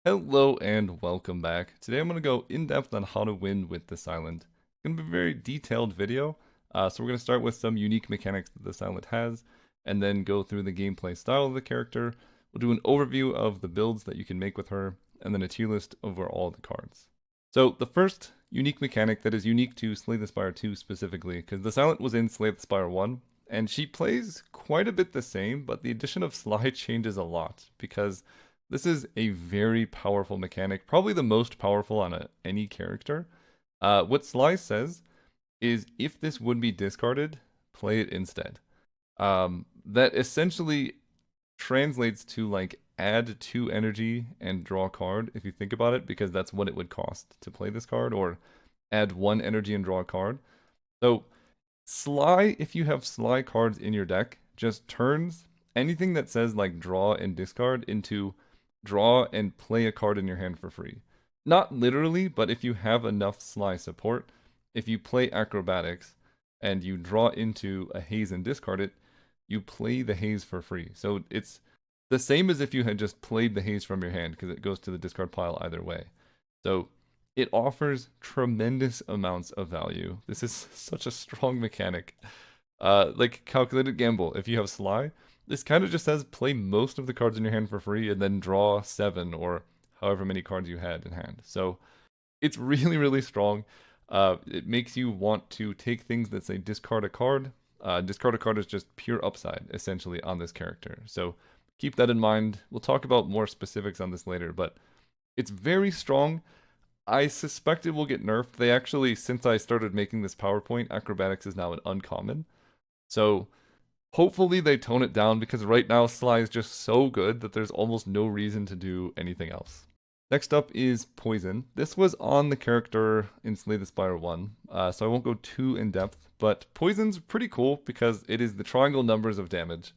Hello and welcome back. Today I'm going to go in depth on how to win with the Silent. It's going to be a very detailed video. So we're going to start with some unique mechanics that the Silent has, and then go through the gameplay style of the character. We'll do an overview of the builds that you can make with her, and then a tier list over all the cards. So the first unique mechanic that is unique to Slay the Spire 2 specifically, because the Silent was in Slay the Spire 1, and she plays quite a bit the same, but the addition of Sly changes a lot, because this is a very powerful mechanic, probably the most powerful on any character. What Sly says is if this would be discarded, play it instead. That essentially translates to like add 2 energy and draw a card if you think about it, because that's what it would cost to play this card, or add 1 energy and draw a card. So Sly, if you have Sly cards in your deck, just turns anything that says like draw and discard into draw and play a card in your hand for free. Not literally, but if you have enough Sly support, if you play Acrobatics and you draw into a Haze and discard it, you play the Haze for free. So it's the same as if you had just played the Haze from your hand, because it goes to the discard pile either way. So it offers tremendous amounts of value. This is such a strong mechanic. Like Calculated Gamble, if you have Sly, this kind of just says play most of the cards in your hand for free and then draw 7 or however many cards you had in hand. So it's really, really strong. It makes you want to take things that say discard a card. Discard a card is just pure upside, essentially, on this character. So keep that in mind. We'll talk about more specifics on this later, but it's very strong. I suspect it will get nerfed. They actually, since I started making this PowerPoint, Acrobatics is now an uncommon. So hopefully they tone it down, because right now Sly is just so good that there's almost no reason to do anything else. Next up is Poison. This was on the character in Slay the Spire 1, so I won't go too in depth, but Poison's pretty cool because it is the triangle numbers of damage.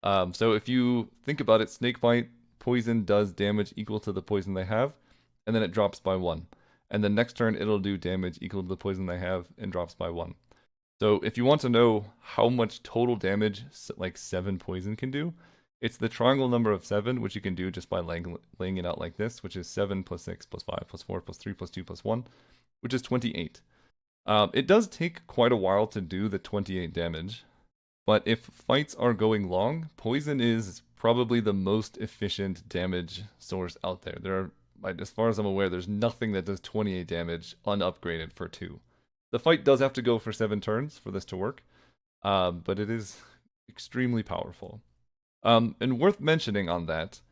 So if you think about it, Snakebite, Poison does damage equal to the poison they have, and then it drops by 1. And then next turn it'll do damage equal to the poison they have and drops by 1. So if you want to know how much total damage like 7 poison can do, it's the triangle number of 7, which you can do just by laying it out like this, which is 7 plus 6 plus 5 plus 4 plus 3 plus 2 plus 1, which is 28. It does take quite a while to do the 28 damage, but if fights are going long, poison is probably the most efficient damage source out there. As far as I'm aware, there's nothing that does 28 damage unupgraded for 2. The fight does have to go for 7 turns for this to work, but it is extremely powerful. And worth mentioning on that,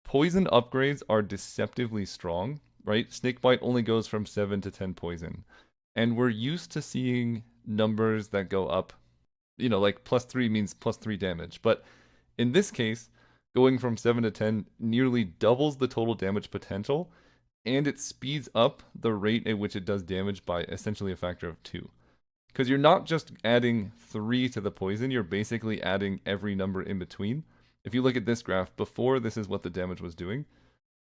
poison upgrades are deceptively strong, right? Snakebite only goes from 7 to 10 poison. And we're used to seeing numbers that go up, like +3 means +3 damage. But in this case, going from 7 to 10 nearly doubles the total damage potential, and it speeds up the rate at which it does damage by essentially a factor of 2. Because you're not just adding 3 to the poison, you're basically adding every number in between. If you look at this graph, before this is what the damage was doing.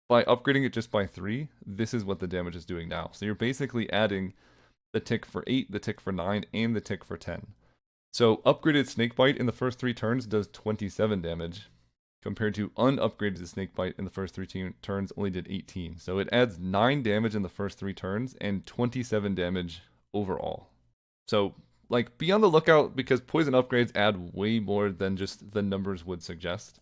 By upgrading it just by 3, this is what the damage is doing now. So you're basically adding the tick for 8, the tick for 9, and the tick for 10. So upgraded Snakebite in the first 3 turns does 27 damage, compared to unupgraded Snakebite in the first 3 turns only did 18. So it adds 9 damage in the first 3 turns and 27 damage overall. So like be on the lookout, because poison upgrades add way more than just the numbers would suggest.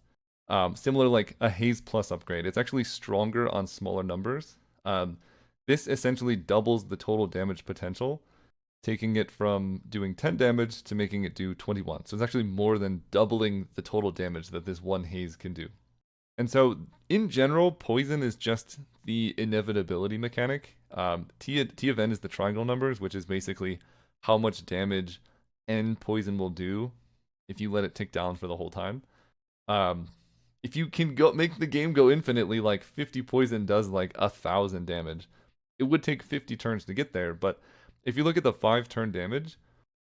Similar like a Haze Plus upgrade. It's actually stronger on smaller numbers. This essentially doubles the total damage potential, taking it from doing 10 damage to making it do 21. So it's actually more than doubling the total damage that this one Haze can do. And so, in general, poison is just the inevitability mechanic. T of n is the triangle numbers, which is basically how much damage n poison will do if you let it tick down for the whole time. If you can make the game go infinitely, like 50 poison does like 1,000 damage. It would take 50 turns to get there, but if you look at the 5-turn damage,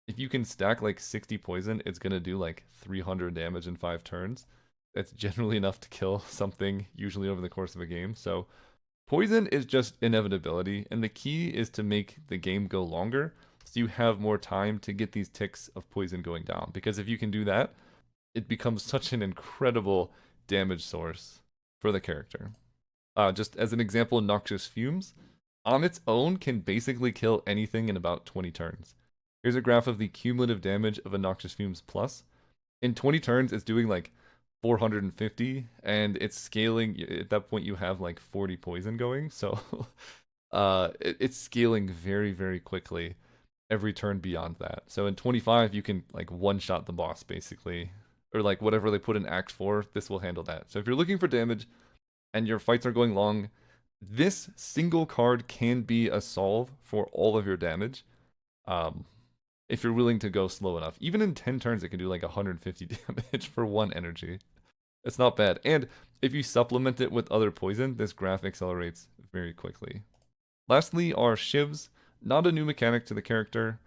if you can stack like 60 poison, it's gonna do like 300 damage in 5 turns. That's generally enough to kill something, usually over the course of a game. So poison is just inevitability, and the key is to make the game go longer, so you have more time to get these ticks of poison going down. Because if you can do that, it becomes such an incredible damage source for the character. Just as an example, Noxious Fumes on its own can basically kill anything in about 20 turns. Here's a graph of the cumulative damage of a Noxious Fumes Plus. In 20 turns, it's doing like 450, and it's scaling. At that point, you have like 40 poison going, so it's scaling very, very quickly every turn beyond that. So in 25, you can like one-shot the boss, basically. Or like whatever they put in Act 4, this will handle that. So if you're looking for damage, and your fights are going long, this single card can be a solve for all of your damage. Um, if you're willing to go slow enough. Even in 10 turns, it can do like 150 damage for one energy. It's not bad. And if you supplement it with other poison, this graph accelerates very quickly. Lastly are Shivs. Not a new mechanic to the character,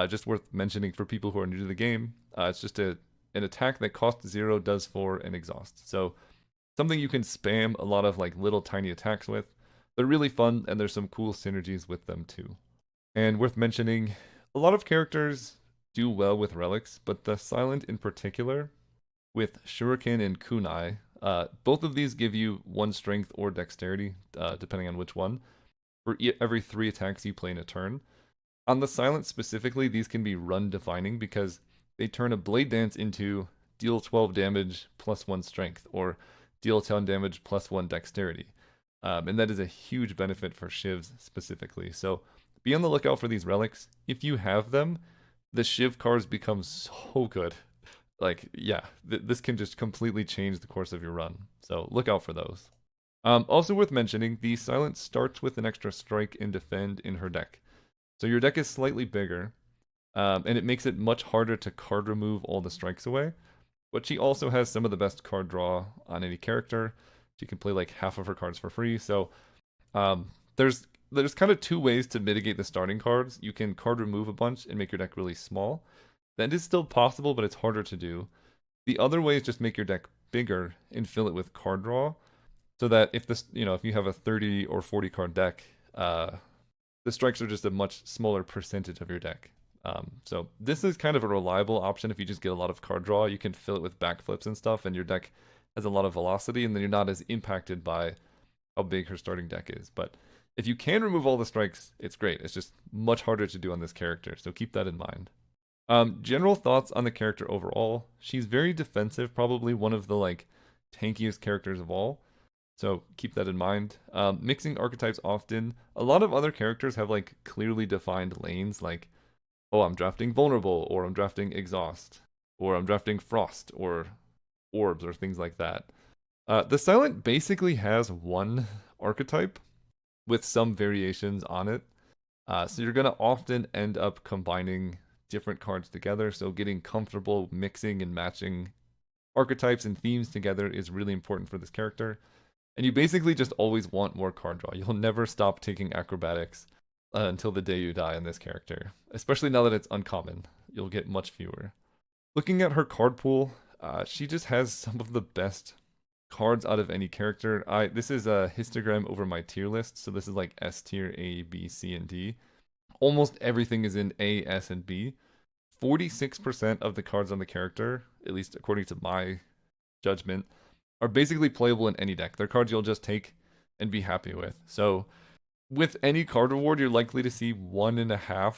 just worth mentioning for people who are new to the game. It's just an attack that costs 0, does 4, and exhaust. So something you can spam a lot of like little tiny attacks with. They're really fun, and there's some cool synergies with them too. And worth mentioning, a lot of characters do well with relics, but the Silent in particular, with Shuriken and Kunai, both of these give you 1 strength or dexterity, depending on which one, for every 3 attacks you play in a turn. On the Silent specifically, these can be run defining because they turn a Blade Dance into deal 12 damage plus 1 strength, or deal 10 damage plus 1 dexterity. And that is a huge benefit for Shivs specifically. So be on the lookout for these relics. If you have them, the Shiv cards become so good. Like, yeah, this can just completely change the course of your run. So look out for those. Also worth mentioning, the Silent starts with an extra strike and defend in her deck. So your deck is slightly bigger, and it makes it much harder to card remove all the strikes away. But she also has some of the best card draw on any character. She can play like half of her cards for free. So there's kind of 2 ways to mitigate the starting cards. You can card remove a bunch and make your deck really small. That is still possible, but it's harder to do. The other way is just make your deck bigger and fill it with card draw, so that if this, if you have a 30 or 40 card deck, the strikes are just a much smaller percentage of your deck. So this is kind of a reliable option. If you just get a lot of card draw, you can fill it with backflips and stuff, and your deck has a lot of velocity, and then you're not as impacted by how big her starting deck is. But if you can remove all the strikes, it's great. It's just much harder to do on this character, so keep that in mind. General thoughts on the character overall. She's very defensive, probably one of the like tankiest characters of all. So keep that in mind. Mixing archetypes often. A lot of other characters have like clearly defined lanes, like, oh, I'm drafting Vulnerable, or I'm drafting Exhaust, or I'm drafting Frost, or Orbs, or things like that. The Silent basically has one archetype with some variations on it. So you're going to often end up combining different cards together, so getting comfortable mixing and matching archetypes and themes together is really important for this character. And you basically just always want more card draw. You'll never stop taking acrobatics until the day you die in this character, especially now that it's uncommon. You'll get much fewer. Looking at her card pool, she just has some of the best cards out of any character. This is a histogram over my tier list, so this is like S tier, A, B, C, and D. Almost everything is in A, S, and B. 46% of the cards on the character, at least according to my judgment, are basically playable in any deck. They're cards you'll just take and be happy with. So with any card reward, you're likely to see 1.5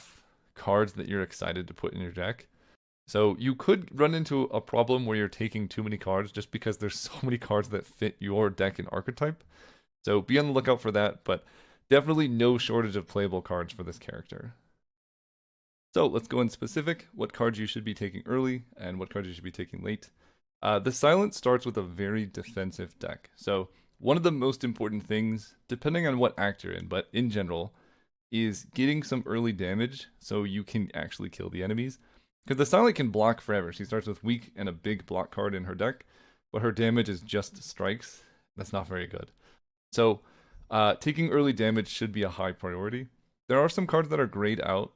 cards that you're excited to put in your deck. So you could run into a problem where you're taking too many cards just because there's so many cards that fit your deck and archetype. So be on the lookout for that, but definitely no shortage of playable cards for this character. So let's go in specific, what cards you should be taking early and what cards you should be taking late. The Silent starts with a very defensive deck. So one of the most important things, depending on what act you're in, but in general, is getting some early damage so you can actually kill the enemies. Because the Silent can block forever. She starts with weak and a big block card in her deck, but her damage is just strikes. That's not very good. So taking early damage should be a high priority. There are some cards that are grayed out.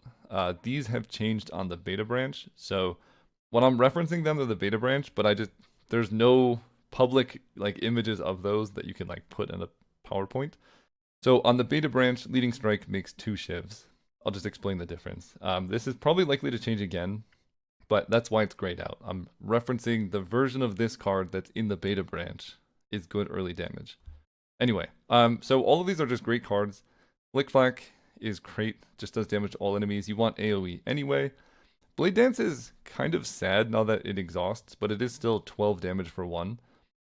These have changed on the beta branch. So when I'm referencing them to the beta branch, but there's no public like images of those that you can like put in a PowerPoint. So on the beta branch, Leading Strike makes 2 Shivs. I'll just explain the difference. This is probably likely to change again, but that's why it's grayed out. I'm referencing the version of this card that's in the beta branch is good early damage. Anyway, so all of these are just great cards. Flick Flack is great, just does damage to all enemies. You want AoE anyway. Blade Dance is kind of sad now that it exhausts, but it is still 12 damage for one.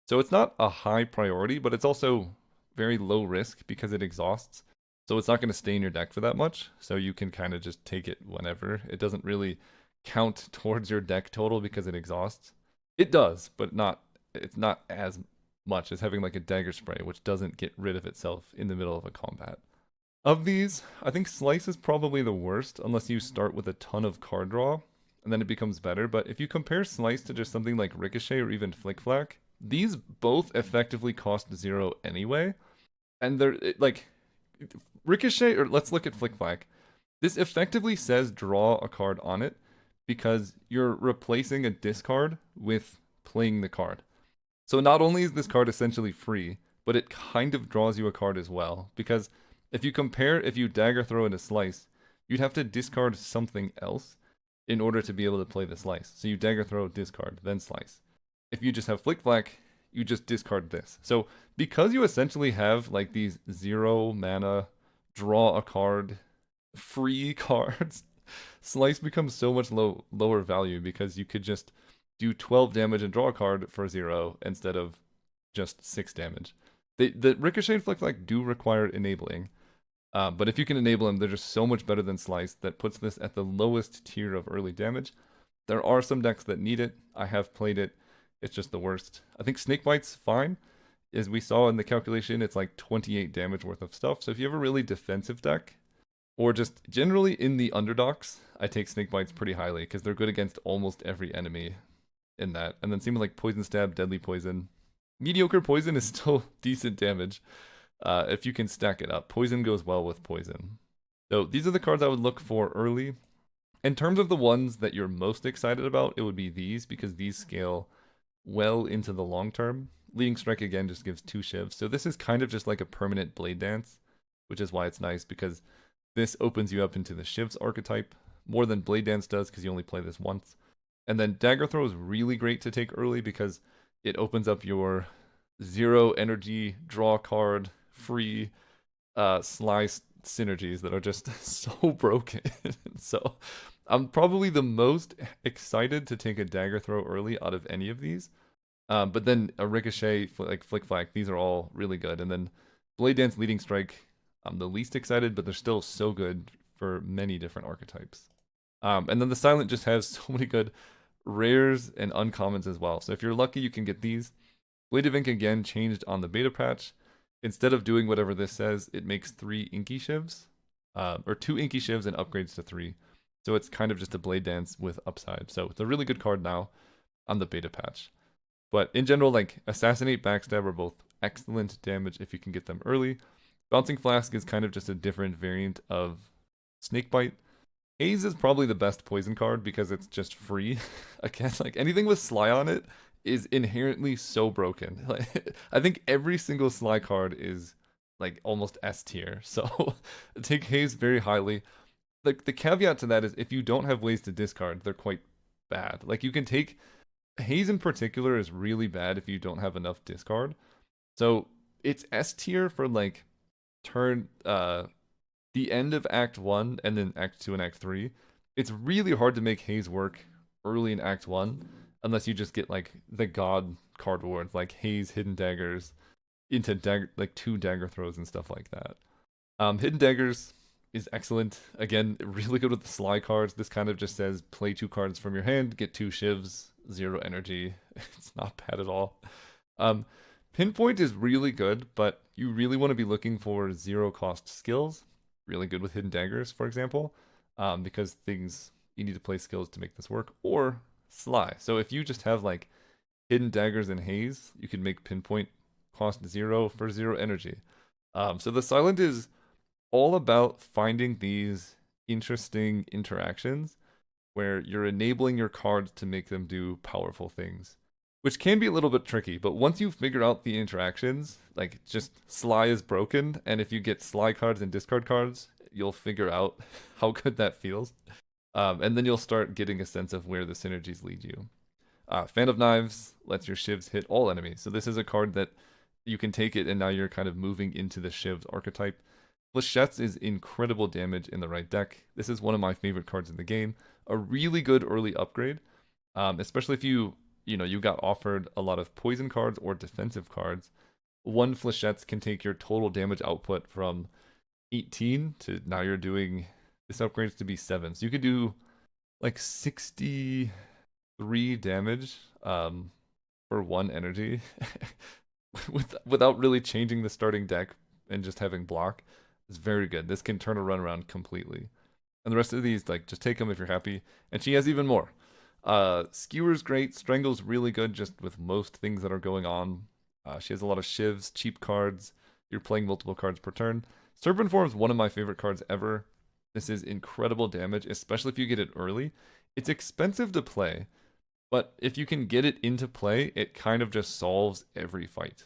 So it's not a high priority, but it's also very low risk because it exhausts. So it's not going to stay in your deck for that much. So you can kind of just take it whenever. It doesn't really count towards your deck total because it exhausts. It does, but it's not as much as having like a dagger spray, which doesn't get rid of itself in the middle of a combat. Of these, I think Slice is probably the worst unless you start with a ton of card draw, and then it becomes better. But if you compare Slice to just something like Ricochet or even Flick Flack, these both effectively cost 0 anyway. And they're like Ricochet, or let's look at Flick Flack. This effectively says draw a card on it because you're replacing a discard with playing the card. So not only is this card essentially free, but it kind of draws you a card as well. Because if you dagger throw into Slice, you'd have to discard something else in order to be able to play the Slice. So you dagger throw, discard, then Slice. If you just have Flick Flack, you just discard this. So because you essentially have like these 0 mana, draw a card, free cards, Slice becomes so much lower value because you could just do 12 damage and draw a card for 0 instead of just 6 damage. The Ricochet and Flick Flack do require enabling, but if you can enable them, they're just so much better than Slice that puts this at the lowest tier of early damage. There are some decks that need it. I have played it. It's just the worst. I think Snakebite's fine. As we saw in the calculation, it's like 28 damage worth of stuff. So if you have a really defensive deck, or just generally in the underdogs, I take Snakebites pretty highly because they're good against almost every enemy in that. And then seems like Poison Stab, Deadly Poison. Mediocre Poison is still decent damage if you can stack it up. Poison goes well with Poison. So these are the cards I would look for early. In terms of the ones that you're most excited about, it would be these because these scale well into the long term. Leading Strike again just gives 2 shivs. So this is kind of just like a permanent Blade Dance, which is why it's nice because this opens you up into the Shivs archetype more than Blade Dance does because you only play this once. And then Dagger Throw is really great to take early because it opens up your 0 energy, draw card, free Slice synergies that are just so broken. So I'm probably the most excited to take a Dagger Throw early out of any of these. But then a Ricochet, like Flick Flack, these are all really good. And then Blade Dance, Leading Strike, I'm the least excited, but they're still so good for many different archetypes. And then the Silent just has so many good rares and uncommons as well. So if you're lucky, you can get these. Blade of Ink again changed on the beta patch. Instead of doing whatever this says, it makes 3 Inky Shivs, or 2 Inky Shivs and upgrades to 3. So it's kind of just a Blade Dance with upside. So it's a really good card now on the beta patch. But in general, like Assassinate, Backstab are both excellent damage if you can get them early. Bouncing Flask is kind of just a different variant of Snakebite. Haze is probably the best poison card because it's just free. Again, like anything with Sly on it is inherently so broken. Like, I think every single Sly card is like almost S tier. So take Haze very highly. The caveat to that is if you don't have ways to discard, they're quite bad. Like you can take Haze in particular is really bad if you don't have enough discard. So it's S tier for like the end of Act 1 and then Act 2 and Act 3. It's really hard to make Haze work early in Act 1 unless you just get like the god card rewards like Haze, Hidden Daggers into like 2 dagger throws and stuff like that. Hidden Daggers is excellent. Again, really good with the Sly cards. This kind of just says play 2 cards from your hand, get 2 shivs, 0 energy. It's not bad at all. Pinpoint is really good, but you really want to be looking for 0 cost skills. Really good with Hidden Daggers, for example, because you need to play skills to make this work, or Sly. So if you just have like Hidden Daggers and Haze, you can make Pinpoint cost 0 for 0 energy. So the Silent is all about finding these interesting interactions where you're enabling your cards to make them do powerful things, which can be a little bit tricky. But once you figure out the interactions, like just Sly is broken, and if you get Sly cards and discard cards, you'll figure out how good that feels. And then you'll start getting a sense of where the synergies lead you. Fan of Knives lets your Shivs hit all enemies. So this is a card that you can take it and now you're kind of moving into the Shivs archetype. Flechettes is incredible damage in the right deck. This is one of my favorite cards in the game. A really good early upgrade, especially if you got offered a lot of poison cards or defensive cards. One Flechettes can take your total damage output from 18 to now you're doing this upgrades to be 7. So you could do like 63 damage for 1 energy without really changing the starting deck and just having block. It's very good. This can turn a run around completely. And the rest of these, like, just take them if you're happy. And she has even more. Skewer's great. Strangle's really good just with most things that are going on. She has a lot of shivs, cheap cards. You're playing multiple cards per turn. Serpent Form is one of my favorite cards ever. This is incredible damage, especially if you get it early. It's expensive to play, but if you can get it into play, it kind of just solves every fight.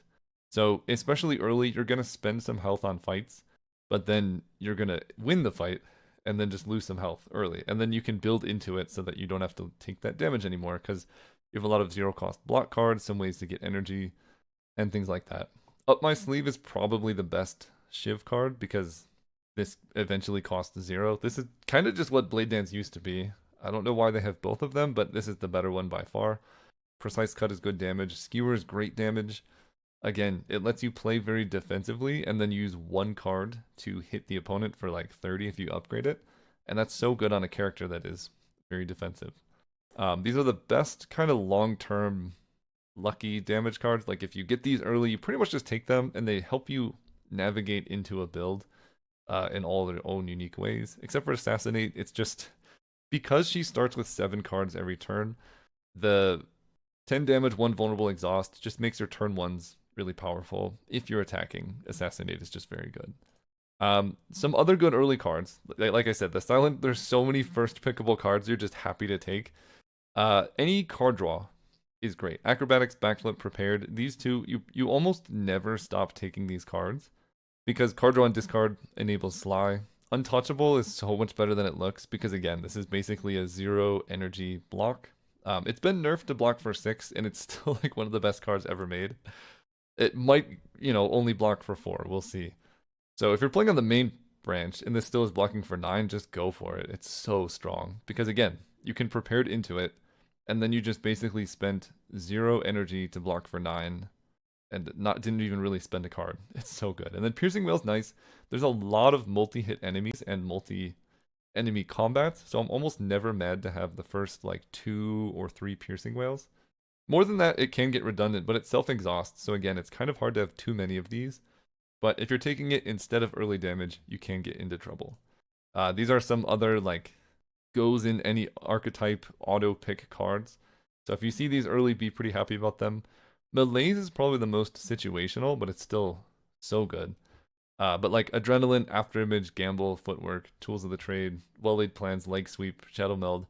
So, especially early, you're going to spend some health on fights, but then you're going to win the fight and then just lose some health early. And then you can build into it so that you don't have to take that damage anymore because you have a lot of zero cost block cards, some ways to get energy, and things like that. Up My Sleeve is probably the best Shiv card because this eventually costs 0. This is kind of just what Blade Dance used to be. I don't know why they have both of them, but this is the better one by far. Precise Cut is good damage. Skewer is great damage. Again, it lets you play very defensively and then use one card to hit the opponent for like 30 if you upgrade it. And that's so good on a character that is very defensive. These are the best kind of long-term lucky damage cards. Like if you get these early, you pretty much just take them and they help you navigate into a build in all their own unique ways. Except for Assassinate, it's just because she starts with 7 cards every turn, the 10 damage, 1 vulnerable exhaust just makes your turn 1s really powerful. If you're attacking, Assassinate is just very good. Some other good early cards, like I said, the Silent, there's so many first pickable cards you're just happy to take. Any card draw is great. Acrobatics, Backflip, Prepared, these two, you almost never stop taking these cards because card draw and discard enables Sly. Untouchable is so much better than it looks because again, this is basically a 0 energy block. It's been nerfed to block for 6 and it's still like one of the best cards ever made. It might, only block for 4. We'll see. So if you're playing on the main branch and this still is blocking for 9, just go for it. It's so strong. Because again, you can prepare it into it, and then you just basically spent 0 energy to block for 9, and didn't even really spend a card. It's so good. And then Piercing Wail's nice. There's a lot of multi-hit enemies and multi-enemy combats, so I'm almost never mad to have the first like 2 or 3 Piercing Wails. More than that, it can get redundant, but it self-exhausts, so again, it's kind of hard to have too many of these. But if you're taking it instead of early damage, you can get into trouble. These are some other, like, goes in any archetype auto-pick cards. So if you see these early, be pretty happy about them. Malaise is probably the most situational, but it's still so good. But like Adrenaline, Afterimage, Gamble, Footwork, Tools of the Trade, Well-Laid Plans, Leg Sweep, Shadow Meld,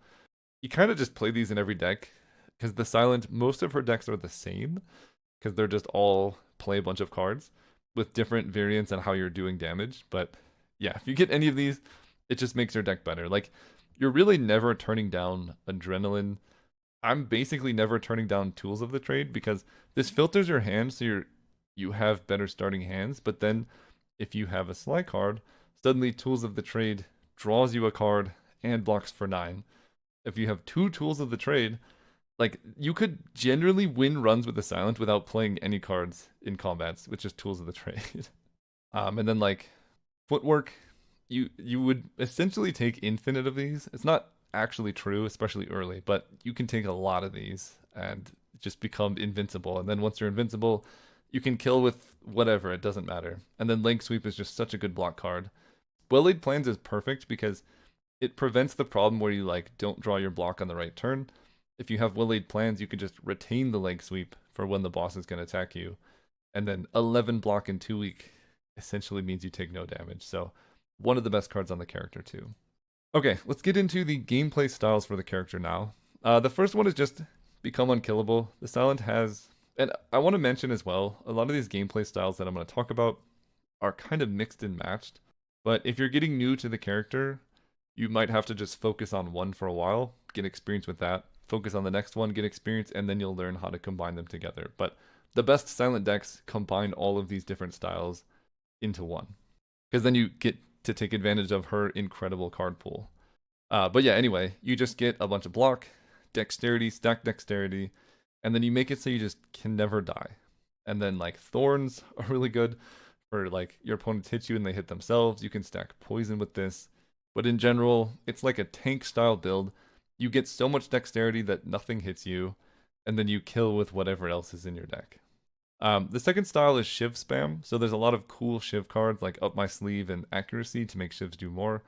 you kind of just play these in every deck. Because the Silent, most of her decks are the same. Because they're just all play a bunch of cards with different variants on how you're doing damage. But yeah, if you get any of these, it just makes your deck better. Like, you're really never turning down Adrenaline. I'm basically never turning down Tools of the Trade because this filters your hand so you have better starting hands. But then if you have a Sly card, suddenly Tools of the Trade draws you a card and blocks for 9. If you have 2 Tools of the Trade, like, you could generally win runs with the Silent without playing any cards in combats, which is Tools of the Trade. And then, like, Footwork, you would essentially take infinite of these. It's not actually true, especially early, but you can take a lot of these and just become invincible. And then once you're invincible, you can kill with whatever, it doesn't matter. And then Leg Sweep is just such a good block card. Well-Laid Plans is perfect because it prevents the problem where you, like, don't draw your block on the right turn. If you have well-laid plans, you could just retain the leg sweep for when the boss is going to attack you. And then 11 block in 2 week essentially means you take no damage. So one of the best cards on the character too. Okay, let's get into the gameplay styles for the character now. The first one is just become unkillable. The Silent has, and I want to mention as well, a lot of these gameplay styles that I'm going to talk about are kind of mixed and matched. But if you're getting new to the character, you might have to just focus on one for a while, get experience with that. Focus on the next one, get experience, and then you'll learn how to combine them together. But the best silent decks combine all of these different styles into one. Because then you get to take advantage of her incredible card pool. But yeah, anyway, you just get a bunch of block, dexterity, stack dexterity, and then you make it so you just can never die. And then like thorns are really good for like your opponents hit you and they hit themselves. You can stack poison with this. But in general, it's like a tank style build. You get so much dexterity that nothing hits you, and then you kill with whatever else is in your deck. The second style is Shiv spam. So there's a lot of cool Shiv cards like Up My Sleeve and Accuracy to make Shivs do more.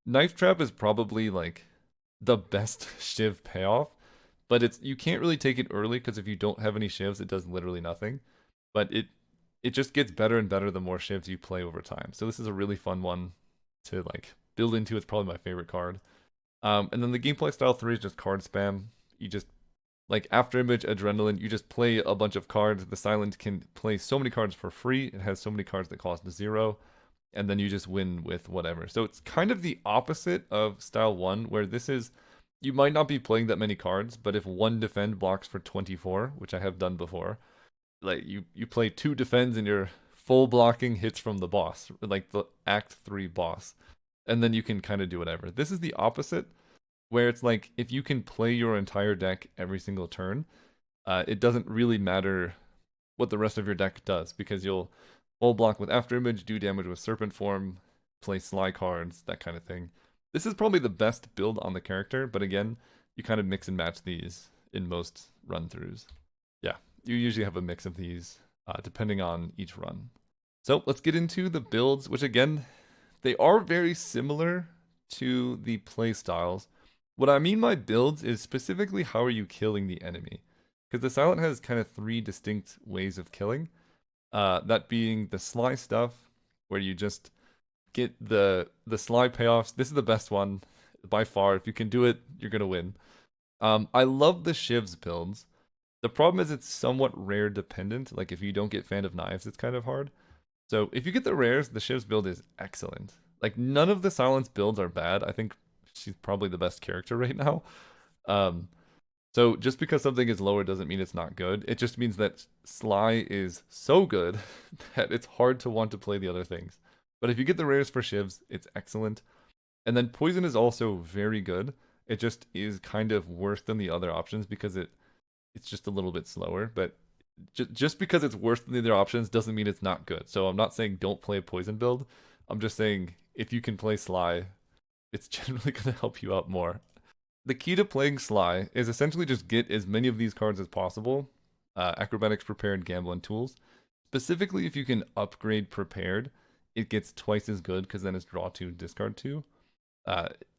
Knife Trap is probably like the best Shiv payoff, but you can't really take it early because if you don't have any Shivs, it does literally nothing. But it just gets better and better the more Shivs you play over time. So this is a really fun one to like build into. It's probably my favorite card. And then the gameplay style 3 is just card spam. You just like After Image, Adrenaline, you just play a bunch of cards. The Silent can play so many cards for free. It has so many cards that cost 0. And then you just win with whatever. So it's kind of the opposite of style 1, where this is, you might not be playing that many cards, but if 1 defend blocks for 24, which I have done before, like you play 2 defends and you're full blocking hits from the boss, like the Act 3 boss. And then you can kind of do whatever. This is the opposite, where it's like if you can play your entire deck every single turn, it doesn't really matter what the rest of your deck does, because you'll full block with After Image, do damage with Serpent Form, play Sly cards, that kind of thing. This is probably the best build on the character, but again, you kind of mix and match these in most run-throughs. Yeah, you usually have a mix of these depending on each run. So let's get into the builds, which again, they are very similar to the play styles. What I mean by builds is specifically how are you killing the enemy. Because the Silent has kind of 3 distinct ways of killing. That being the Sly stuff, where you just get the Sly payoffs. This is the best one by far. If you can do it, you're going to win. I love the Shivs builds. The problem is it's somewhat rare dependent. Like if you don't get Fan of Knives, it's kind of hard. So if you get the rares, the Shivs build is excellent. Like none of the Silence builds are bad. I think she's probably the best character right now. So just because something is lower doesn't mean it's not good. It just means that Sly is so good that it's hard to want to play the other things. But if you get the rares for Shivs, it's excellent. And then Poison is also very good. It just is kind of worse than the other options because it's just a little bit slower. But just because it's worse than the other options doesn't mean it's not good. So I'm not saying don't play a Poison build. I'm just saying if you can play Sly, it's generally going to help you out more. The key to playing Sly is essentially just get as many of these cards as possible. Acrobatics, Prepared, Gamble, and Tools. Specifically, if you can upgrade Prepared, it gets twice as good because then it's draw 2, discard 2.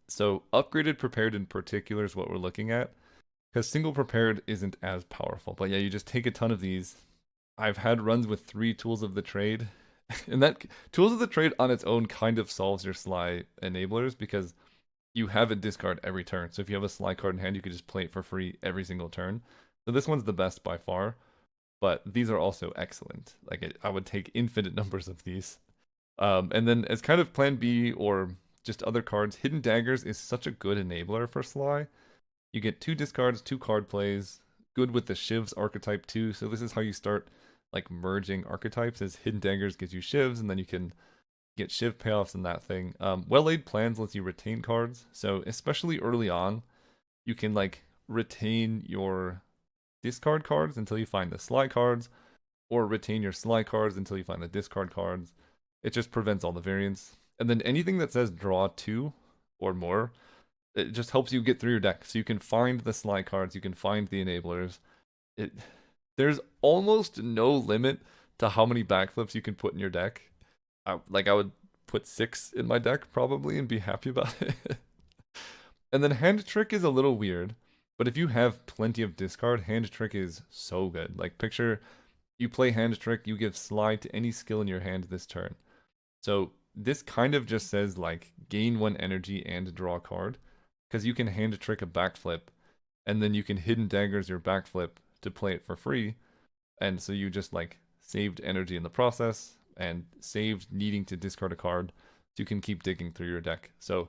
So upgraded Prepared in particular is what we're looking at, because single Prepared isn't as powerful. But yeah, you just take a ton of these. I've had runs with 3 Tools of the Trade, and that Tools of the Trade on its own kind of solves your Sly enablers because you have a discard every turn. So if you have a Sly card in hand, you could just play it for free every single turn. So this one's the best by far, but these are also excellent. Like I would take infinite numbers of these. And then as kind of plan B or just other cards, Hidden Daggers is such a good enabler for Sly. You get 2 discards, 2 card plays, good with the Shivs archetype too. So this is how you start like merging archetypes, as Hidden Daggers gives you Shivs, and then you can get Shiv payoffs and that thing. Well-Laid Plans lets you retain cards. So especially early on, you can like retain your discard cards until you find the Sly cards, or retain your Sly cards until you find the discard cards. It just prevents all the variants. And then anything that says draw 2 or more, it just helps you get through your deck. So you can find the Sly cards, you can find the enablers. There's almost no limit to how many backflips you can put in your deck. I would put 6 in my deck probably and be happy about it. And then Hand Trick is a little weird, but if you have plenty of discard, Hand Trick is so good. Like picture you play Hand Trick, you give Sly to any skill in your hand this turn. So this kind of just says like gain 1 energy and draw a card, because you can Hand Trick a backflip, and then you can Hidden Daggers your backflip to play it for free. And so you just like saved energy in the process and saved needing to discard a card, so you can keep digging through your deck. So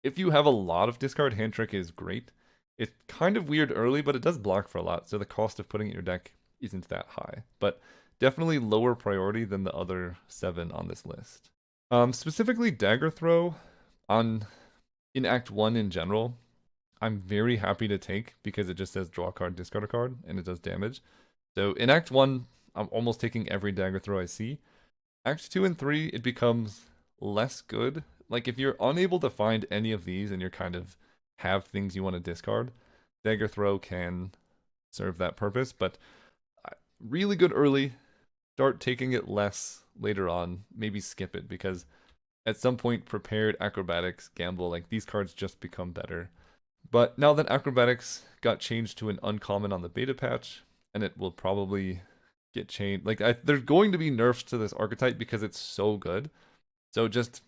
if you have a lot of discard, Hand Trick is great. It's kind of weird early, but it does block for a lot, so the cost of putting it in your deck isn't that high, but definitely lower priority than the other 7 on this list. Specifically Dagger Throw on in Act 1 in general, I'm very happy to take because it just says draw a card, discard a card, and it does damage. So in Act 1, I'm almost taking every Dagger Throw I see. Act 2 and 3, it becomes less good. Like if you're unable to find any of these and you're kind of have things you want to discard, Dagger Throw can serve that purpose, but really good early. Start taking it less later on. Maybe skip it because at some point, Prepared, Acrobatics, Gamble, like these cards just become better. But now that Acrobatics got changed to an uncommon on the beta patch, and it will probably get changed. Like there's going to be nerfs to this archetype because it's so good. So just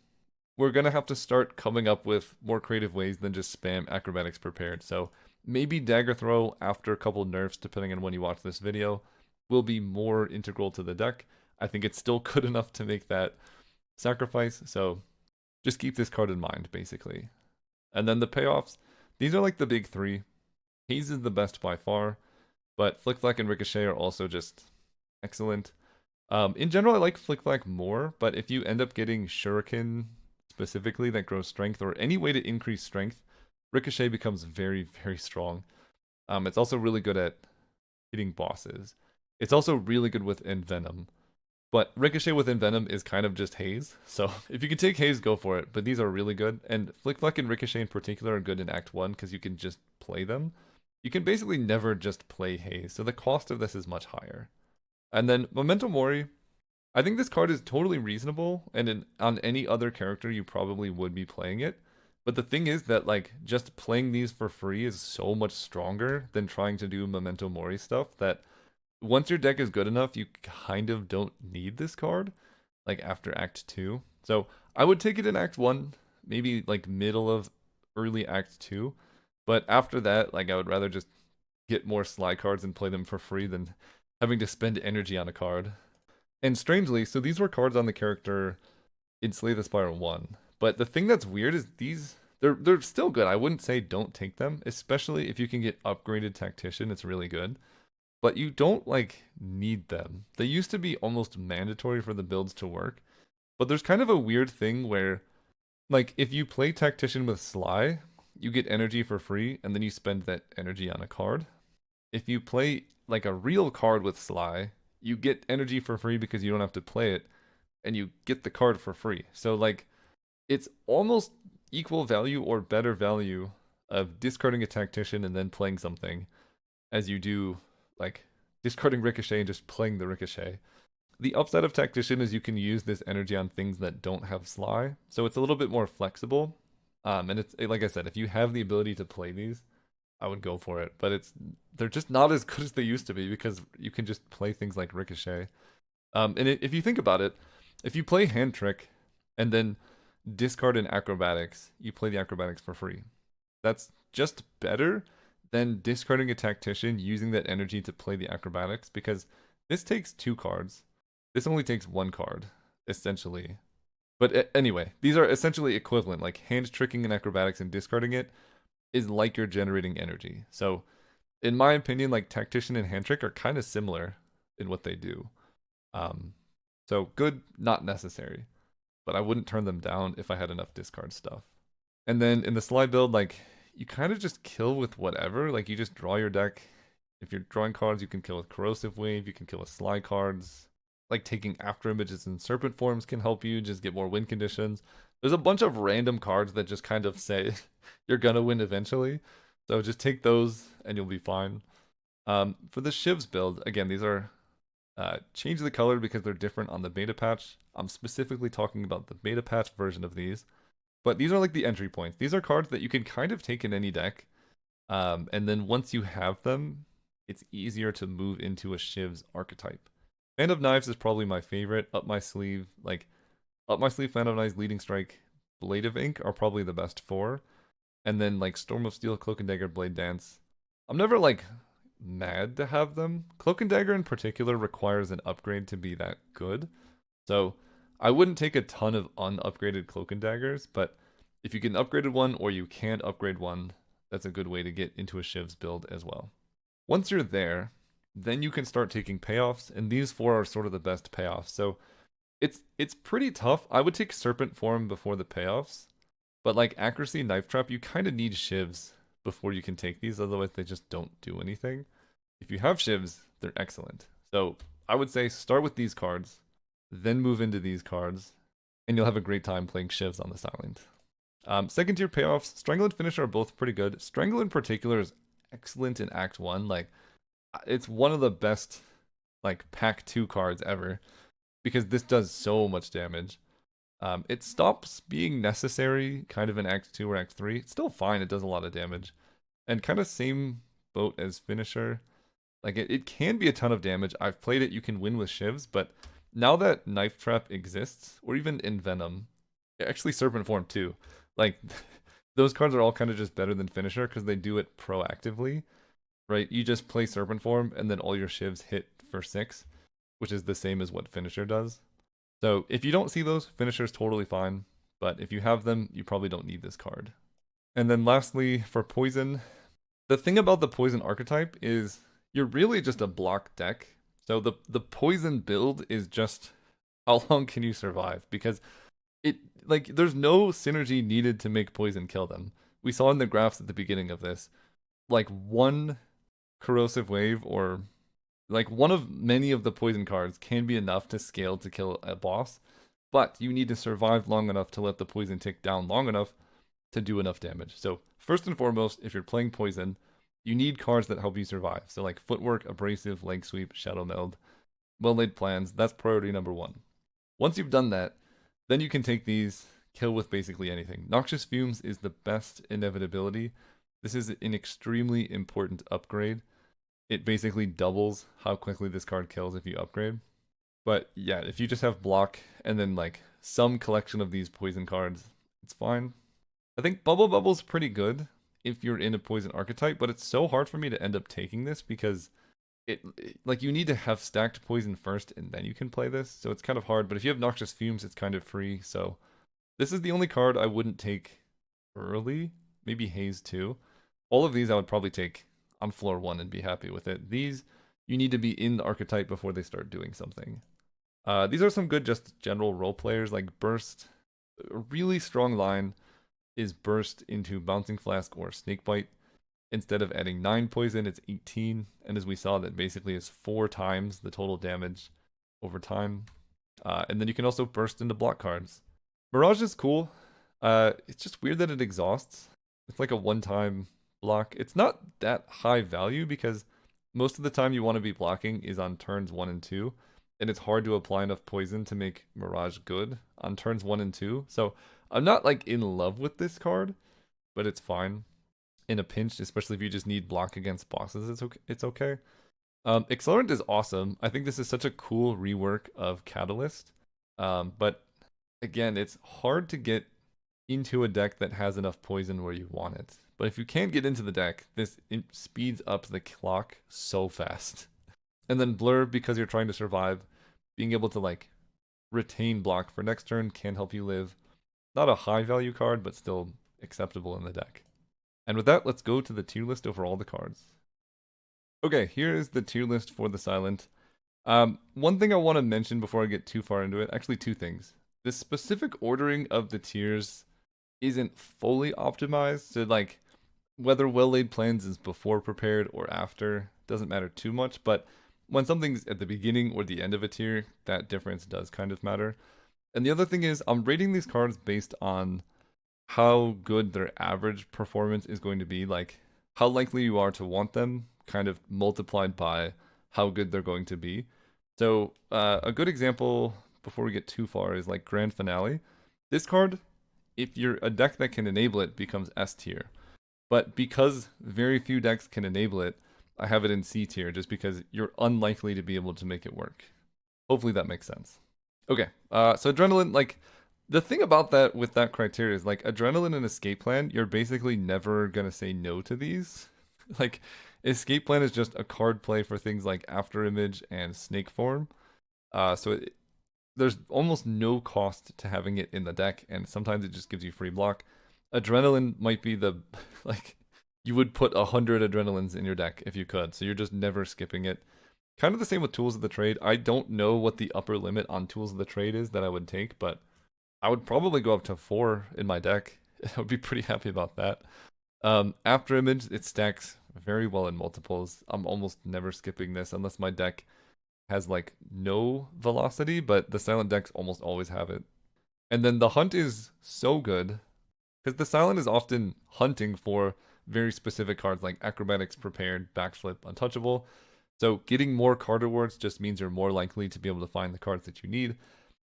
we're gonna have to start coming up with more creative ways than just spam Acrobatics Prepared. So maybe Dagger Throw after a couple nerfs, depending on when you watch this video, will be more integral to the deck. I think it's still good enough to make that sacrifice. So just keep this card in mind, basically. And then the payoffs. These are like the big 3. Haze is the best by far, but Flick Flack and Ricochet are also just excellent. In general, I like Flick Flack more, but if you end up getting Shuriken specifically that grows strength or any way to increase strength, Ricochet becomes very, very strong. It's also really good at hitting bosses. It's also really good with Envenom. But Ricochet with Envenom is kind of just Haze, so if you can take Haze, go for it. But these are really good, and Flick Flack and Ricochet in particular are good in Act 1 because you can just play them. You can basically never just play Haze, so the cost of this is much higher. And then Memento Mori, I think this card is totally reasonable, and on any other character you probably would be playing it. But the thing is that like just playing these for free is so much stronger than trying to do Memento Mori stuff that once your deck is good enough, you kind of don't need this card, like after Act 2. So I would take it in Act 1, maybe like middle of early Act 2. But after that, like I would rather just get more Sly cards and play them for free than having to spend energy on a card. And strangely, so these were cards on the character in Slay the Spire 1. But the thing that's weird is they're still good. I wouldn't say don't take them, especially if you can get upgraded Tactician, it's really good. But you don't like need them. They used to be almost mandatory for the builds to work. But there's kind of a weird thing where like if you play Tactician with Sly, you get energy for free and then you spend that energy on a card. If you play like a real card with Sly, you get energy for free because you don't have to play it and you get the card for free. So like it's almost equal value or better value of discarding a Tactician and then playing something as you do like discarding Ricochet and just playing the Ricochet. The upside of Tactician is you can use this energy on things that don't have Sly, so it's a little bit more flexible. And it's like I said, if you have the ability to play these, I would go for it. But they're just not as good as they used to be because you can just play things like Ricochet. If you think about it, if you play Hand Trick and then discard an Acrobatics, you play the Acrobatics for free. That's just better than discarding a Tactician, using that energy to play the Acrobatics, because this takes 2 cards. This only takes 1 card, essentially. But anyway, these are essentially equivalent. Like hand tricking an Acrobatics and discarding it is like you're generating energy. So in my opinion, like Tactician and Hand Trick are kind of similar in what they do. So good, not necessary. But I wouldn't turn them down if I had enough discard stuff. And then in the Sly build, like you kind of just kill with whatever. Like you just draw your deck. If you're drawing cards, you can kill with Corrosive Wave. You can kill with Sly cards. Like taking After Images and Serpent Forms can help you just get more win conditions. There's a bunch of random cards that just kind of say you're gonna win eventually. So just take those and you'll be fine. For the Shivs build, again, these are change the color because they're different on the beta patch. I'm specifically talking about the beta patch version of these. But these are like the entry points. These are cards that you can kind of take in any deck. And then once you have them, it's easier to move into a Shivs archetype. Fan of Knives is probably my favorite. Up My Sleeve, Fan of Knives, Leading Strike, Blade of Ink are probably the best 4. And then like Storm of Steel, Cloak and Dagger, Blade Dance. I'm never like mad to have them. Cloak and Dagger in particular requires an upgrade to be that good. So I wouldn't take a ton of unupgraded Cloak and Daggers, but if you get an upgraded one or you can't upgrade one, that's a good way to get into a Shivs build as well. Once you're there, then you can start taking payoffs, and these 4 are sort of the best payoffs. So it's pretty tough. I would take Serpent Form before the payoffs, but like Accuracy, Knife Trap, you kind of need Shivs before you can take these, otherwise they just don't do anything. If you have Shivs, they're excellent. So I would say start with these cards, then move into these cards, and you'll have a great time playing Shivs on this island. Second tier payoffs, Strangle and Finish are both pretty good. Strangle in particular is excellent in Act 1. Like, it's one of the best, like, Pack 2 cards ever, because this does so much damage. It stops being necessary kind of in Act 2 or Act 3. It's still fine, it does a lot of damage. And kind of same boat as Finisher. Like, it can be a ton of damage. I've played it, you can win with Shivs, but now that Knife Trap exists, or even Envenom, actually Serpent Form too, like, those cards are all kind of just better than Finisher because they do it proactively, right? You just play Serpent Form, and then all your Shivs hit for 6, which is the same as what Finisher does. So if you don't see those, Finisher's totally fine, but if you have them, you probably don't need this card. And then lastly, for Poison, the thing about the Poison archetype is you're really just a block deck. So the Poison build is just how long can you survive? Because there's no synergy needed to make Poison kill them. We saw in the graphs at the beginning of this, like one Corrosive Wave or like one of many of the Poison cards can be enough to scale to kill a boss, but you need to survive long enough to let the Poison tick down long enough to do enough damage. So first and foremost, if you're playing Poison, you need cards that help you survive. So like Footwork, Abrasive, Leg Sweep, Shadow Meld, Well-Laid Plans, that's priority number 1. Once you've done that, then you can take these, kill with basically anything. Noxious Fumes is the best inevitability. This is an extremely important upgrade. It basically doubles how quickly this card kills if you upgrade. But yeah, if you just have block and then like some collection of these poison cards, it's fine. I think Bubble Bubble's pretty good if you're in a poison archetype, but it's so hard for me to end up taking this because like you need to have stacked poison first and then you can play this, so it's kind of hard. But if you have Noxious Fumes, it's kind of free. So this is the only card I wouldn't take early. Maybe Haze too. All of these I would probably take on floor 1 and be happy with it. These, you need to be in the archetype before they start doing something. These are some good just general role players like Burst. A really strong line is Burst into Bouncing Flask or Snakebite. Instead of adding 9 poison, it's 18. And as we saw, that basically is 4 times the total damage over time. And then you can also burst into block cards. Mirage is cool. It's just weird that it exhausts. It's like a one-time block. It's not that high value because most of the time you want to be blocking is on turns 1 and 2. And it's hard to apply enough poison to make Mirage good on turns 1 and 2. So I'm not like in love with this card, but it's fine in a pinch, especially if you just need block against bosses. It's okay. Accelerant is awesome. I think this is such a cool rework of Catalyst. But again, it's hard to get into a deck that has enough poison where you want it. But if you can get into the deck, this speeds up the clock so fast. And then Blur, because you're trying to survive, being able to like retain block for next turn can help you live. Not a high value card, but still acceptable in the deck. And with that, let's go to the tier list over all the cards. Okay, here is the tier list for the Silent. One thing I want to mention before I get too far into it, actually 2 things. The specific ordering of the tiers isn't fully optimized, so like whether Well-Laid Plans is before Prepared or after doesn't matter too much, but when something's at the beginning or the end of a tier, that difference does kind of matter. And the other thing is, I'm rating these cards based on how good their average performance is going to be, like how likely you are to want them, kind of multiplied by how good they're going to be. So a good example before we get too far is like Grand Finale. This card, if you're a deck that can enable it, becomes S tier. But because very few decks can enable it, I have it in C tier just because you're unlikely to be able to make it work. Hopefully that makes sense. Okay, so Adrenaline, like, the thing about that with that criteria is like Adrenaline and Escape Plan, you're basically never going to say no to these. Like, Escape Plan is just a card play for things like After Image and Snake Form. There's almost no cost to having it in the deck, and sometimes it just gives you free block. Adrenaline might be the, like, you would put 100 Adrenalines in your deck if you could, so you're just never skipping it. Kind of the same with tools of the trade. I don't know what the upper limit on tools of the trade is that I would take, but I would probably go up to 4 in my deck. I would be pretty happy about that. After image, it stacks very well in multiples. I'm almost never skipping this unless my deck has like no velocity, but the silent decks almost always have it. And then the hunt is so good because the silent is often hunting for very specific cards like acrobatics, prepared, backflip, untouchable. So getting more card rewards just means you're more likely to be able to find the cards that you need.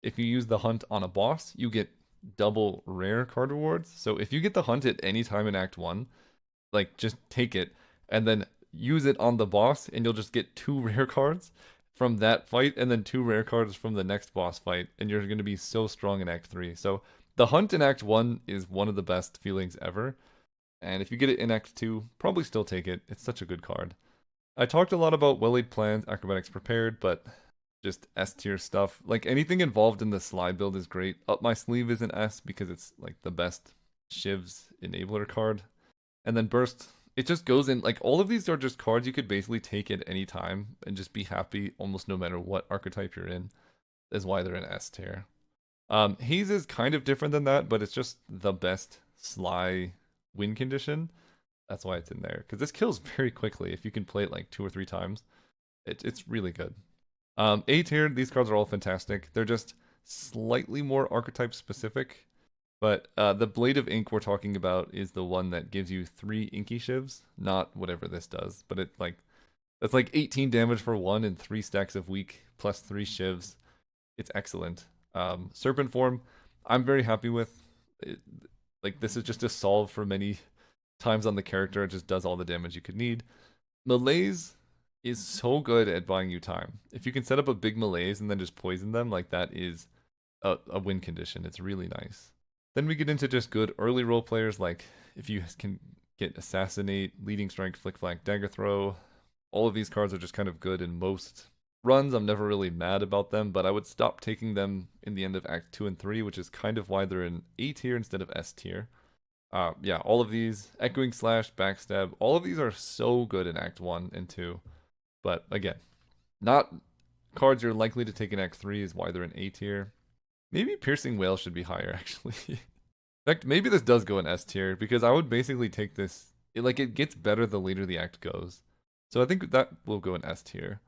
If you use the hunt on a boss, you get double rare card rewards. So if you get the hunt at any time in Act 1, like just take it and then use it on the boss and you'll just get 2 rare cards from that fight and then 2 rare cards from the next boss fight and you're going to be so strong in Act 3. So the hunt in Act 1 is one of the best feelings ever. And if you get it in Act 2, probably still take it. It's such a good card. I talked a lot about well-laid plans, acrobatics prepared, but just S tier stuff. Like anything involved in the Sly build is great. Up My Sleeve is an S because it's like the best Shivs enabler card. And then Burst, it just goes in, like all of these are just cards you could basically take at any time and just be happy almost no matter what archetype you're in, is why they're in S tier. Haze is kind of different than that, but it's just the best Sly win condition. That's why it's in there. Because this kills very quickly if you can play it like 2 or 3 times. It's really good. A tier, these cards are all fantastic. They're just slightly more archetype specific. But the Blade of Ink we're talking about is the one that gives you 3 Inky Shivs, not whatever this does. But that's like 18 damage for 1 and 3 stacks of weak plus 3 Shivs. It's excellent. Serpent Form, I'm very happy with. Like this is just a solve for many times on the character. It just does all the damage you could need. Malaise is so good at buying you time. If you can set up a big malaise and then just poison them, like that is a win condition. It's really nice. Then we get into just good early role players, like if you can get Assassinate, Leading Strike, Flick Flack, Dagger Throw. All of these cards are just kind of good in most runs. I'm never really mad about them, but I would stop taking them in the end of Act 2 and 3, which is kind of why they're in A tier instead of S tier. Yeah, all of these, Echoing Slash, Backstab, all of these are so good in Act 1 and 2. But again, not cards you're likely to take in Act 3 is why they're in A tier. Maybe Piercing Whale should be higher, actually. In fact, maybe this does go in S tier, because I would basically take this, it gets better the later the act goes. So I think that will go in S tier.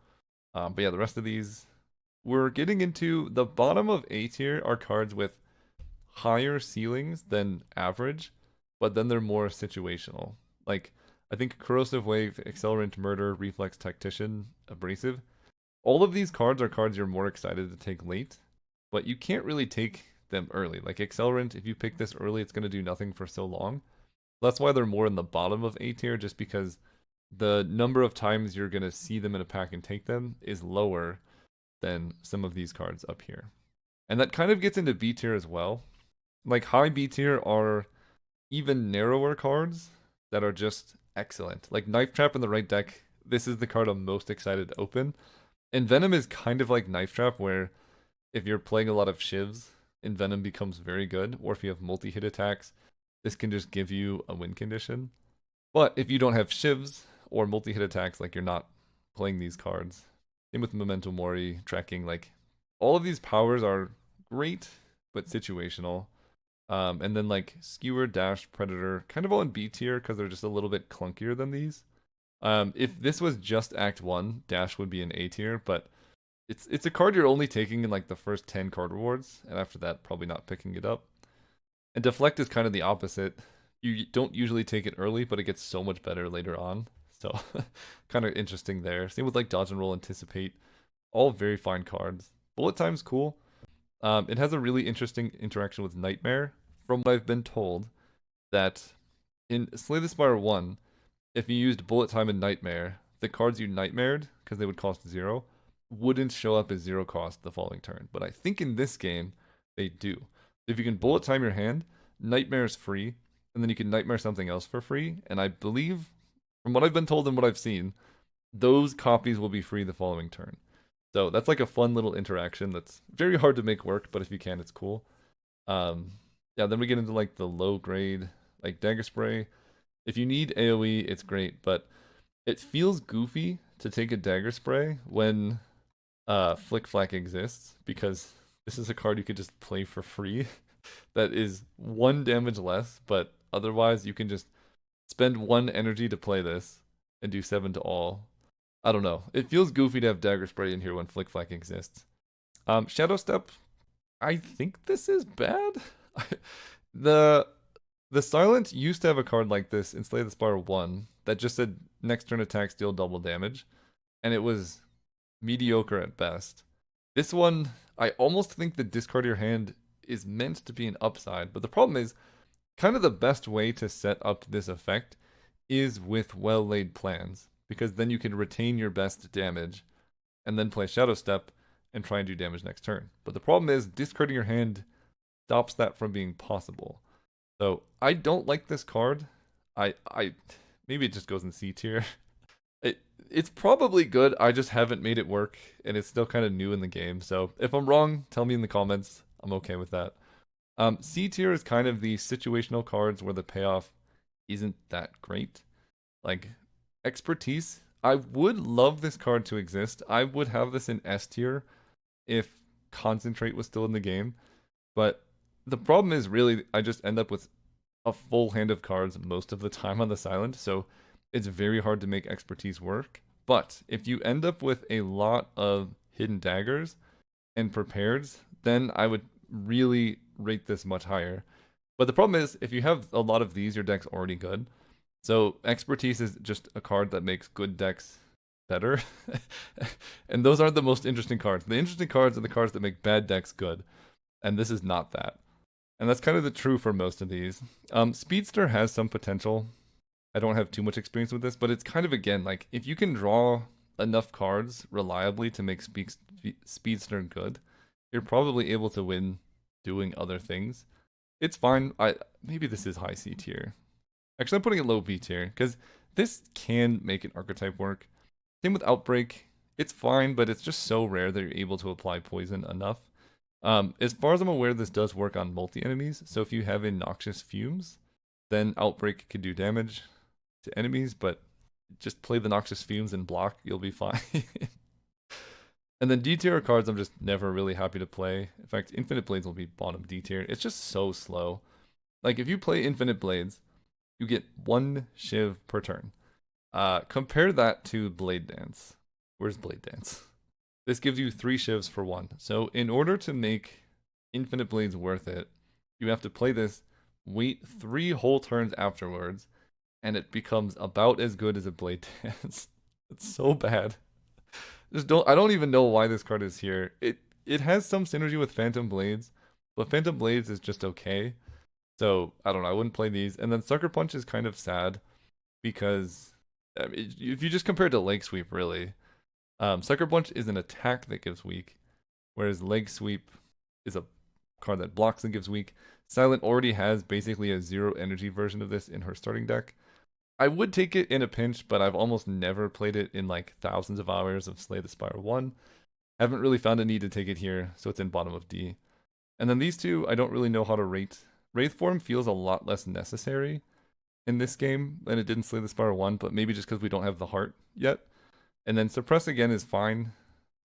But yeah, the rest of these, we're getting into the bottom of A tier are cards with higher ceilings than average, but then they're more situational. Like, I think Corrosive Wave, Accelerant, Murder, Reflex, Tactician, Abrasive. All of these cards are cards you're more excited to take late, but you can't really take them early. Like Accelerant, if you pick this early, it's going to do nothing for so long. That's why they're more in the bottom of A tier, just because the number of times you're going to see them in a pack and take them is lower than some of these cards up here. And that kind of gets into B tier as well. Like high B tier are even narrower cards that are just excellent. Like Knife Trap in the right deck, this is the card I'm most excited to open. And Venom is kind of like Knife Trap, where if you're playing a lot of Shivs, Venom becomes very good. Or if you have multi-hit attacks, this can just give you a win condition. But if you don't have Shivs or multi-hit attacks, like you're not playing these cards. Same with Memento Mori, tracking, like all of these powers are great, but situational. And then like Skewer, Dash, Predator, kind of all in B tier because they're just a little bit clunkier than these. If this was just Act 1, Dash would be in A tier, but it's a card you're only taking in like the first 10 card rewards, and after that, probably not picking it up. And Deflect is kind of the opposite. You don't usually take it early, but it gets so much better later on. So kind of interesting there. Same with like Dodge and Roll, Anticipate. All very fine cards. Bullet Time's cool. It has a really interesting interaction with Nightmare. From what I've been told, that in Slay the Spire 1, if you used Bullet Time and Nightmare, the cards you Nightmared, because they would cost 0, wouldn't show up as 0 cost the following turn. But I think in this game, they do. If you can Bullet Time your hand, Nightmare is free, and then you can Nightmare something else for free. And I believe, from what I've been told and what I've seen, those copies will be free the following turn. So that's like a fun little interaction that's very hard to make work, but if you can, it's cool. Yeah, then we get into like the low grade, like Dagger Spray. If you need AoE, it's great, but it feels goofy to take a Dagger Spray when Flick Flack exists, because this is a card you could just play for free that is 1 damage less, but otherwise you can just spend 1 energy to play this and do 7 to all. I don't know. It feels goofy to have Dagger Spray in here when Flick Flack exists. Shadow Step, I think this is bad. The Silent used to have a card like this in Slay the Spire 1 that just said next turn attacks deal double damage, and it was mediocre at best. This one, I almost think the discard your hand is meant to be an upside, but the problem is, kind of the best way to set up this effect is with well-laid plans, because then you can retain your best damage and then play Shadow Step and try and do damage next turn. But the problem is, discarding your hand stops that from being possible. So I don't like this card. I maybe it just goes in C tier. It's probably good. I just haven't made it work, and it's still kind of new in the game. So if I'm wrong, tell me in the comments. I'm okay with that. C tier is kind of the situational cards where the payoff isn't that great. Like Expertise, I would love this card to exist. I would have this in S tier if Concentrate was still in the game. But the problem is really I just end up with a full hand of cards most of the time on the Silent, so it's very hard to make Expertise work. But if you end up with a lot of Hidden Daggers and Prepareds, then I would really rate this much higher. But the problem is, if you have a lot of these, your deck's already good. So Expertise is just a card that makes good decks better. And those aren't the most interesting cards. The interesting cards are the cards that make bad decks good. And this is not that. And that's kind of the true for most of these. Speedster has some potential. I don't have too much experience with this, but it's kind of, again, like, if you can draw enough cards reliably to make Speedster good, you're probably able to win doing other things. It's fine. Maybe this is high C tier. Actually, I'm putting it low B tier, because this can make an archetype work. Same with Outbreak. It's fine, but it's just so rare that you're able to apply poison enough. As far as I'm aware, this does work on multi-enemies, so if you have in Noxious Fumes, then Outbreak can do damage to enemies, but just play the Noxious Fumes and block, you'll be fine. And then D tier cards I'm just never really happy to play. In fact, Infinite Blades will be bottom D tier. It's just so slow. Like, if you play Infinite Blades, you get 1 Shiv per turn. Compare that to Blade Dance. Where's Blade Dance? This gives you 3 Shivs for 1. So in order to make Infinite Blades worth it, you have to play this, wait 3 whole turns afterwards, and it becomes about as good as a Blade Dance. It's so bad. I don't even know why this card is here. It has some synergy with Phantom Blades, but Phantom Blades is just okay. So I don't know, I wouldn't play these. And then Sucker Punch is kind of sad because if you just compare it to Leg Sweep, really, Sucker Punch is an attack that gives weak, whereas Leg Sweep is a card that blocks and gives weak. Silent already has basically a 0 energy version of this in her starting deck. I would take it in a pinch, but I've almost never played it in like thousands of hours of Slay the Spire 1. Haven't really found a need to take it here, so it's in bottom of D. And then these two, I don't really know how to rate. Wraith Form feels a lot less necessary in this game than it did in Slay the Spire 1, but maybe just because we don't have the heart yet. And then Suppress again is fine,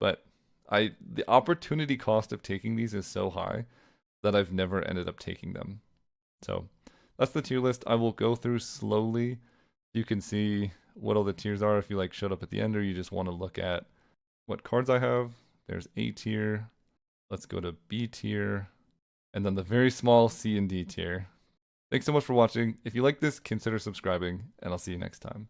but the opportunity cost of taking these is so high that I've never ended up taking them. So that's the tier list. I will go through slowly. You can see what all the tiers are if you like showed up at the end or you just want to look at what cards I have. There's A tier. Let's go to B tier. And then the very small C and D tier. Thanks so much for watching. If you like this, consider subscribing, and I'll see you next time.